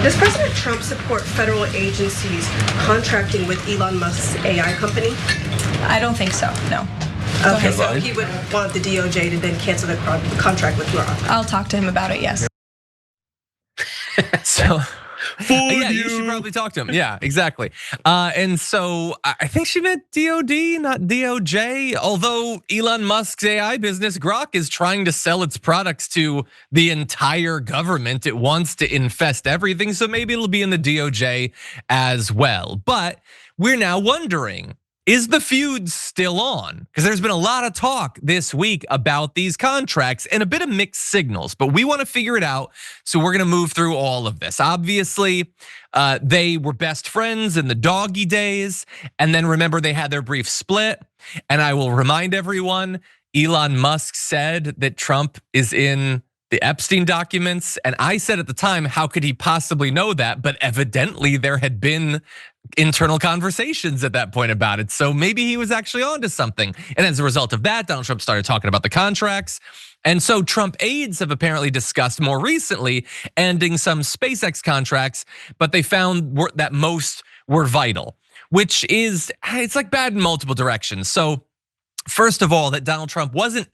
Does President Trump support federal agencies contracting with Elon Musk's AI company? I don't think so, no. Okay, so he would want the DOJ to then cancel the contract with Laura. I'll talk to him about it, yes. So, yeah, you should probably talk to him. Yeah, exactly. And so I think she meant DOD, not DOJ. Although Elon Musk's AI business Grok is trying to sell its products to the entire government. It wants to infest everything, so maybe it'll be in the DOJ as well. But we're now wondering, is the feud still on? Because there's been a lot of talk this week about these contracts and a bit of mixed signals, but we want to figure it out. So we're gonna move through all of this. Obviously, they were best friends in the doggy days. And then remember, they had their brief split. And I will remind everyone, Elon Musk said that Trump is in the Epstein documents. And I said at the time, how could he possibly know that? But evidently there had been internal conversations at that point about it. So maybe he was actually onto something. And as a result of that, Donald Trump started talking about the contracts. And so Trump aides have apparently discussed more recently ending some SpaceX contracts, but they found that most were vital, which is, it's like bad in multiple directions. So first of all, that Donald Trump wasn't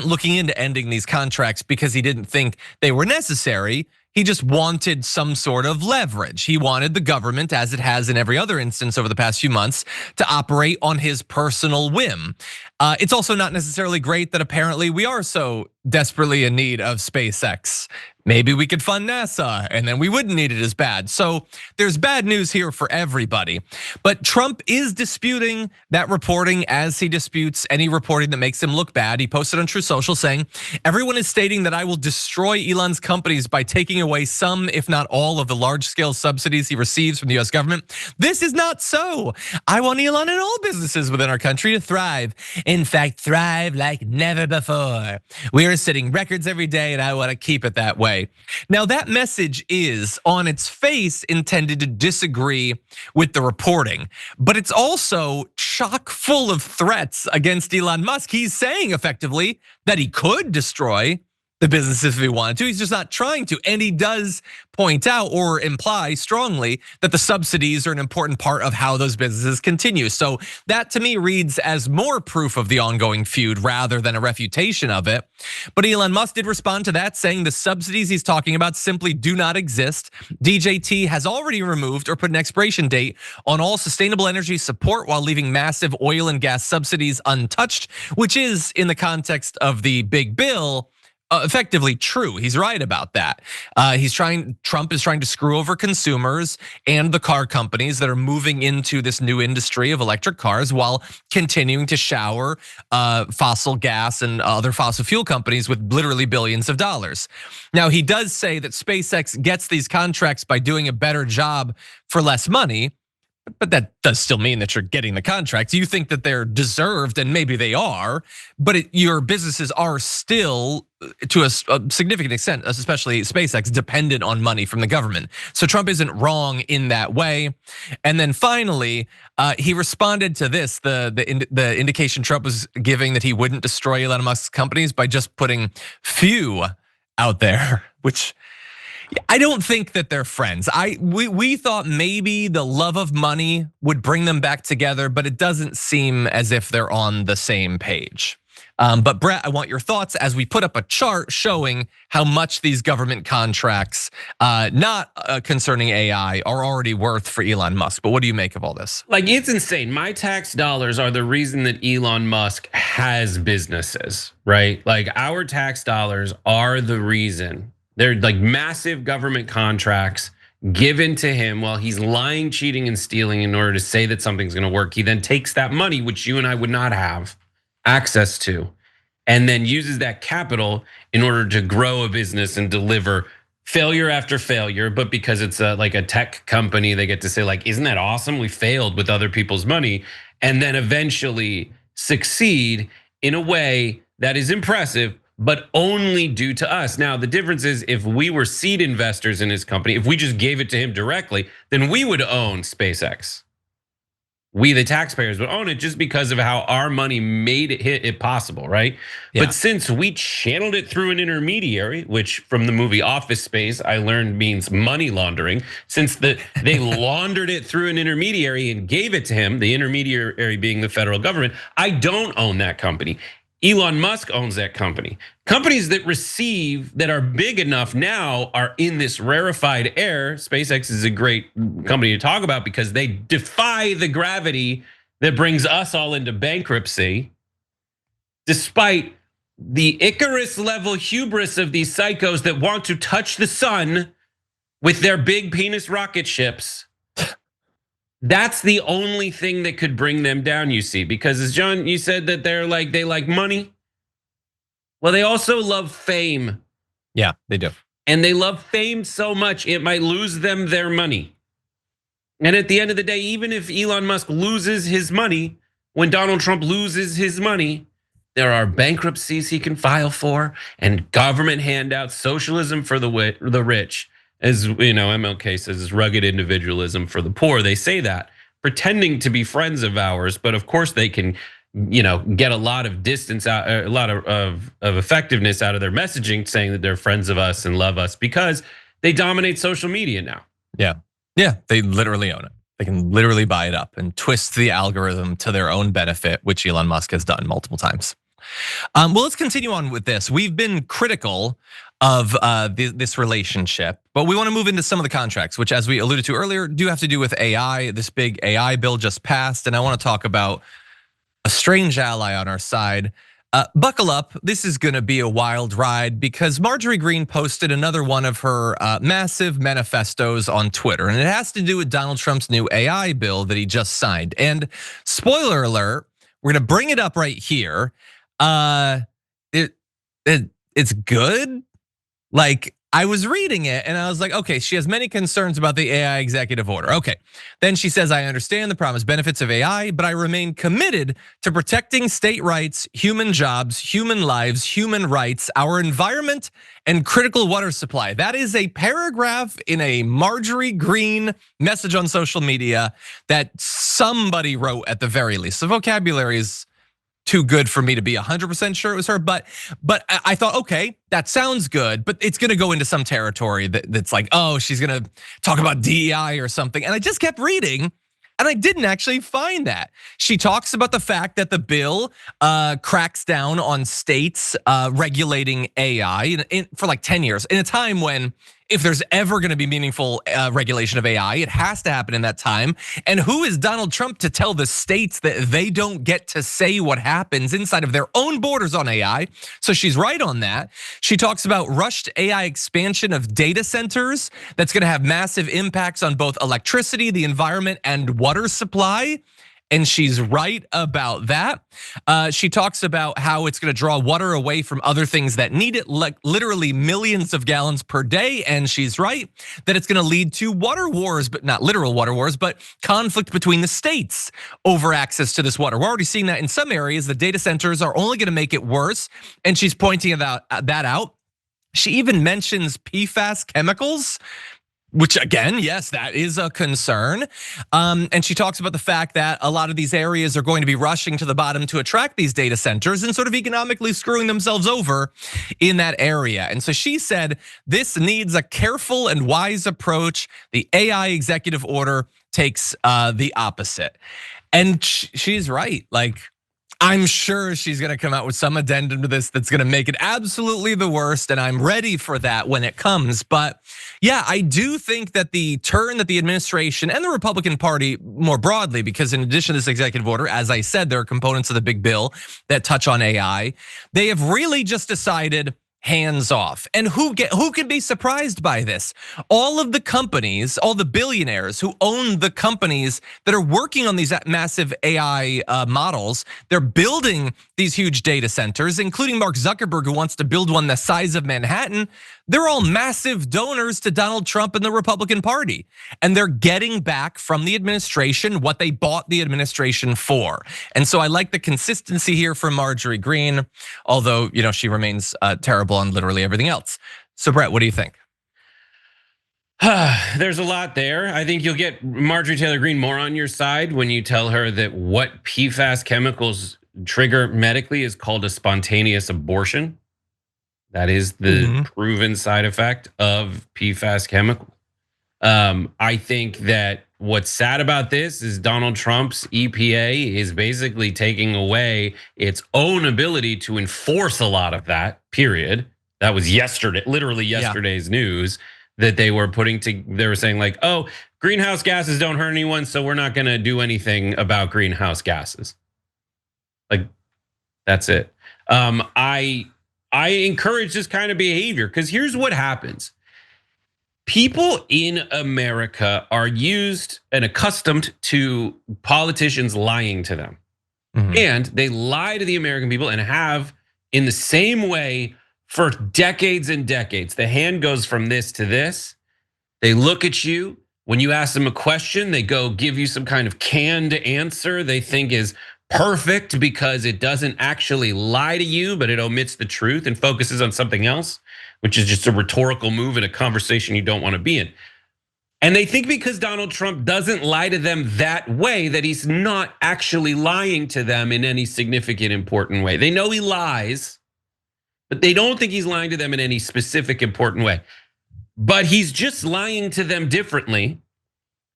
looking into ending these contracts because he didn't think they were necessary. He just wanted some sort of leverage. He wanted the government, as it has in every other instance over the past few months, to operate on his personal whim. It's also not necessarily great that apparently we are so desperately in need of SpaceX. Maybe we could fund NASA and then we wouldn't need it as bad. So there's bad news here for everybody. But Trump is disputing that reporting as he disputes any reporting that makes him look bad. He posted on Truth Social saying, everyone is stating that I will destroy Elon's companies by taking away some, if not all, of the large-scale subsidies he receives from the US government. This is not so. I want Elon and all businesses within our country to thrive. In fact, thrive like never before. We are setting records every day and I want to keep it that way. Now that message is on its face intended to disagree with the reporting, but it's also chock full of threats against Elon Musk. He's saying effectively that he could destroy the businesses if he wanted to. He's just not trying to. And he does point out or imply strongly that the subsidies are an important part of how those businesses continue. So that to me reads as more proof of the ongoing feud rather than a refutation of it. But Elon Musk did respond to that, saying the subsidies he's talking about simply do not exist. DJT has already removed or put an expiration date on all sustainable energy support while leaving massive oil and gas subsidies untouched, which is in the context of the big bill, effectively true. He's right about that. Trump is trying to screw over consumers and the car companies that are moving into this new industry of electric cars while continuing to shower fossil gas and other fossil fuel companies with literally billions of dollars. Now, he does say that SpaceX gets these contracts by doing a better job for less money. But that does still mean that you're getting the contracts. You think that they're deserved, and maybe they are, but your businesses are still, to a significant extent, especially SpaceX, dependent on money from the government. So Trump isn't wrong in that way. And then finally, he responded to this, the indication Trump was giving that he wouldn't destroy Elon Musk's companies by just putting few out there, which I don't think that they're friends. We thought maybe the love of money would bring them back together, but it doesn't seem as if they're on the same page. But Brett, I want your thoughts as we put up a chart showing how much these government contracts, not concerning AI, are already worth for Elon Musk. But what do you make of all this? Like, it's insane. My tax dollars are the reason that Elon Musk has businesses, right? Like, our tax dollars are the reason. They're like massive government contracts given to him while he's lying, cheating, and stealing in order to say that something's gonna work. He then takes that money, which you and I would not have access to, and then uses that capital in order to grow a business and deliver failure after failure. But because it's like a tech company, they get to say like, isn't that awesome? We failed with other people's money, and then eventually succeed in a way that is impressive, but only due to us. Now, the difference is if we were seed investors in his company, if we just gave it to him directly, then we would own SpaceX. we the taxpayers would own it just because of how our money made it possible, right? Yeah. But since we channeled it through an intermediary, which from the movie Office Space I learned means money laundering, since they laundered it through an intermediary and gave it to him, the intermediary being the federal government, I don't own that company. Elon Musk owns that company. Companies that are big enough now are in this rarefied air. SpaceX is a great company to talk about because they defy the gravity that brings us all into bankruptcy, despite the Icarus level hubris of these psychos that want to touch the sun with their big penis rocket ships. That's the only thing that could bring them down, you see, because as John, you said that they like money. Well, they also love fame. Yeah, they do. And they love fame so much, it might lose them their money. And at the end of the day, even if Elon Musk loses his money, when Donald Trump loses his money, there are bankruptcies he can file for and government handouts, socialism for the rich. As you know, MLK says, rugged individualism for the poor. They say that, pretending to be friends of ours, but of course they can, get a lot of distance out, a lot of effectiveness out of their messaging, saying that they're friends of us and love us because they dominate social media now. Yeah, they literally own it. They can literally buy it up and twist the algorithm to their own benefit, which Elon Musk has done multiple times. Well, let's continue on with this. We've been critical of this relationship, but we want to move into some of the contracts, which, as we alluded to earlier, do have to do with AI. This big AI bill just passed, and I want to talk about a strange ally on our side. Buckle up, this is gonna be a wild ride because Marjorie Greene posted another one of her massive manifestos on Twitter, and it has to do with Donald Trump's new AI bill that he just signed. And spoiler alert, we're gonna bring it up right here. It's good. Like, I was reading it and I was like, okay, she has many concerns about the AI executive order. Okay, then she says, I understand the promised benefits of AI, but I remain committed to protecting state rights, human jobs, human lives, human rights, our environment, and critical water supply. That is a paragraph in a Marjorie Greene message on social media that somebody wrote at the very least. The vocabulary is too good for me to be 100% sure it was her, but I thought, okay, that sounds good, but it's gonna go into some territory that's like, oh, she's gonna talk about DEI or something. And I just kept reading and I didn't actually find that. She talks about the fact that the bill cracks down on states regulating AI for like 10 years in a time when, if there's ever gonna be meaningful regulation of AI, it has to happen in that time. And who is Donald Trump to tell the states that they don't get to say what happens inside of their own borders on AI? So she's right on that. She talks about rushed AI expansion of data centers that's gonna have massive impacts on both electricity, the environment, and water supply. And she's right about that. She talks about how it's gonna draw water away from other things that need it, like literally millions of gallons per day. And she's right that it's gonna lead to water wars, but not literal water wars, but conflict between the states over access to this water. We're already seeing that in some areas. The data centers are only gonna make it worse. And she's pointing that out. She even mentions PFAS chemicals, which again, yes, that is a concern. And she talks about the fact that a lot of these areas are going to be rushing to the bottom to attract these data centers and sort of economically screwing themselves over in that area. And so she said, this needs a careful and wise approach. The AI executive order takes the opposite. And she's right, like, I'm sure she's gonna come out with some addendum to this that's gonna make it absolutely the worst, and I'm ready for that when it comes. But yeah, I do think that the turn that the administration and the Republican Party more broadly, because in addition to this executive order, as I said, there are components of the big bill that touch on AI. They have really just decided hands off. And who can be surprised by this? All of the companies, all the billionaires who own the companies that are working on these massive AI models, they're building these huge data centers, including Mark Zuckerberg, who wants to build one the size of Manhattan. They're all massive donors to Donald Trump and the Republican Party. And they're getting back from the administration what they bought the administration for. And so I like the consistency here from Marjorie Greene, although she remains terrible on literally everything else. So Brett, what do you think? There's a lot there. I think you'll get Marjorie Taylor Greene more on your side when you tell her that what PFAS chemicals trigger medically is called a spontaneous abortion. That is the proven side effect of PFAS chemical. I think that what's sad about this is Donald Trump's EPA is basically taking away its own ability to enforce a lot of that, period. That was yesterday, literally yesterday's news, that they were they were saying like, oh, greenhouse gases don't hurt anyone, so we're not gonna do anything about greenhouse gases. Like, that's it. I encourage this kind of behavior because here's what happens. People in America are used and accustomed to politicians lying to them. And they lie to the American people and have in the same way for decades and decades. The hand goes from this to this. They look at you. When you ask them a question, they go give you some kind of canned answer they think is perfect because it doesn't actually lie to you, but it omits the truth and focuses on something else, which is just a rhetorical move in a conversation you don't want to be in. And they think because Donald Trump doesn't lie to them that way, that he's not actually lying to them in any significant, important way. They know he lies, but they don't think he's lying to them in any specific, important way. But he's just lying to them differently.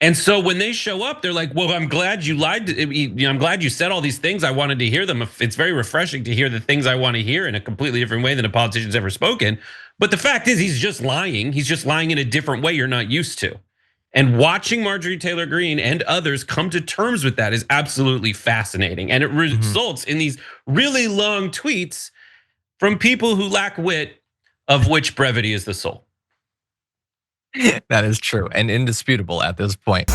And so when they show up, they're like, well, I'm glad you lied. I'm glad you said all these things. I wanted to hear them. It's very refreshing to hear the things I want to hear in a completely different way than a politician's ever spoken. But the fact is, he's just lying. He's just lying in a different way you're not used to. And watching Marjorie Taylor Greene and others come to terms with that is absolutely fascinating. And it results in these really long tweets from people who lack wit, of which brevity is the soul. That is true and indisputable at this point.